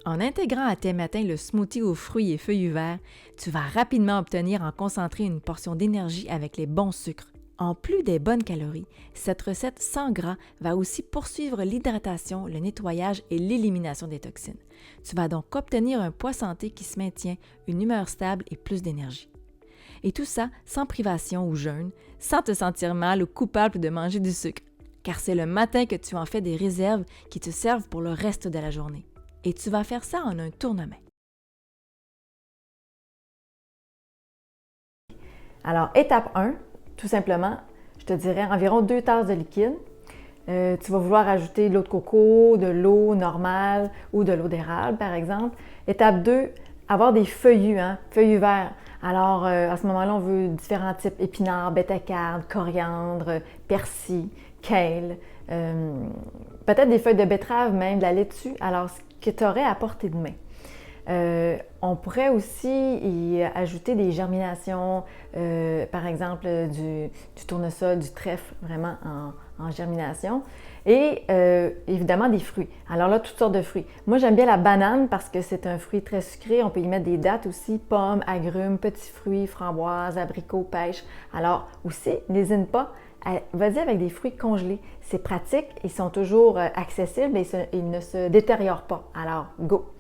En intégrant à tes matins le smoothie aux fruits et feuillus verts, tu vas rapidement obtenir en concentré une portion d'énergie avec les bons sucres. En plus des bonnes calories, cette recette sans gras va aussi poursuivre l'hydratation, le nettoyage et l'élimination des toxines. Tu vas donc obtenir un poids santé qui se maintient, une humeur stable et plus d'énergie. Et tout ça sans privation ou jeûne, sans te sentir mal ou coupable de manger du sucre, car c'est le matin que tu en fais des réserves qui te servent pour le reste de la journée. Et tu vas faire ça en un tournement. Alors, étape 1, tout simplement, je te dirais environ 2 tasses de liquide. Tu vas vouloir ajouter de l'eau de coco, de l'eau normale ou de l'eau d'érable, par exemple. Étape 2, avoir des feuillus, feuillus verts. Alors, à ce moment-là, on veut différents types, épinards, betterave, coriandre, persil, kale, peut-être des feuilles de betterave, même de la laitue. Alors, ce que tu aurais à portée de main. On pourrait aussi y ajouter des germinations, par exemple du tournesol, du trèfle, vraiment en germination. Et évidemment des fruits. Alors là, toutes sortes de fruits. Moi, j'aime bien la banane parce que c'est un fruit très sucré. On peut y mettre des dattes aussi, pommes, agrumes, petits fruits, framboises, abricots, pêches. Alors aussi, n'hésite pas, vas-y avec des fruits congelés. C'est pratique, ils sont toujours accessibles et ils ne se détériorent pas. Alors, go!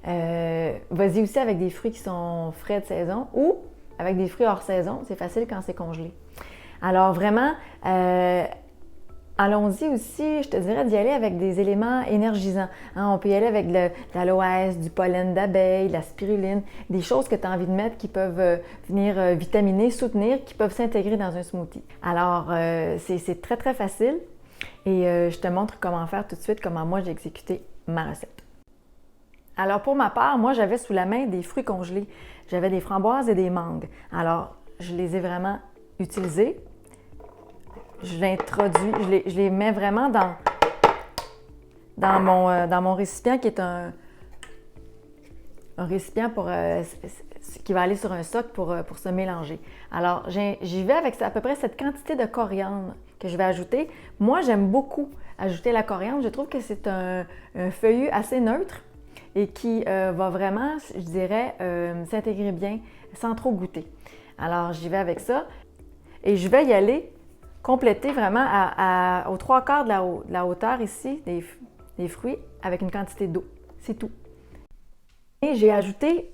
Vas-y aussi avec des fruits qui sont frais de saison ou avec des fruits hors saison. C'est facile quand c'est congelé. Alors vraiment, allons-y aussi, je te dirais d'y aller avec des éléments énergisants. On peut y aller avec de l'aloès, du pollen d'abeille, de la spiruline, des choses que tu as envie de mettre qui peuvent venir vitaminer, soutenir, qui peuvent s'intégrer dans un smoothie. Alors, c'est très, très facile et je te montre comment faire tout de suite, comment moi j'ai exécuté ma recette. Alors pour ma part, moi j'avais sous la main des fruits congelés. J'avais des framboises et des mangues. Alors je les ai vraiment utilisés. Je l'introduis, je les mets vraiment dans mon récipient qui est un récipient qui va aller sur un socle pour se mélanger. Alors j'y vais avec à peu près cette quantité de coriandre que je vais ajouter. Moi j'aime beaucoup ajouter la coriandre. Je trouve que c'est un feuillu assez neutre et qui va vraiment, je dirais, s'intégrer bien sans trop goûter. Alors, j'y vais avec ça et je vais y aller compléter vraiment aux 3/4 de la hauteur ici des fruits avec une quantité d'eau. C'est tout. Et j'ai ajouté,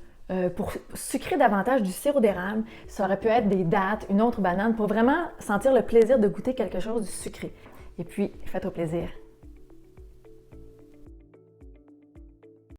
pour sucrer davantage, du sirop d'érable. Ça aurait pu être des dattes, une autre banane, pour vraiment sentir le plaisir de goûter quelque chose de sucré. Et puis, faites-toi plaisir.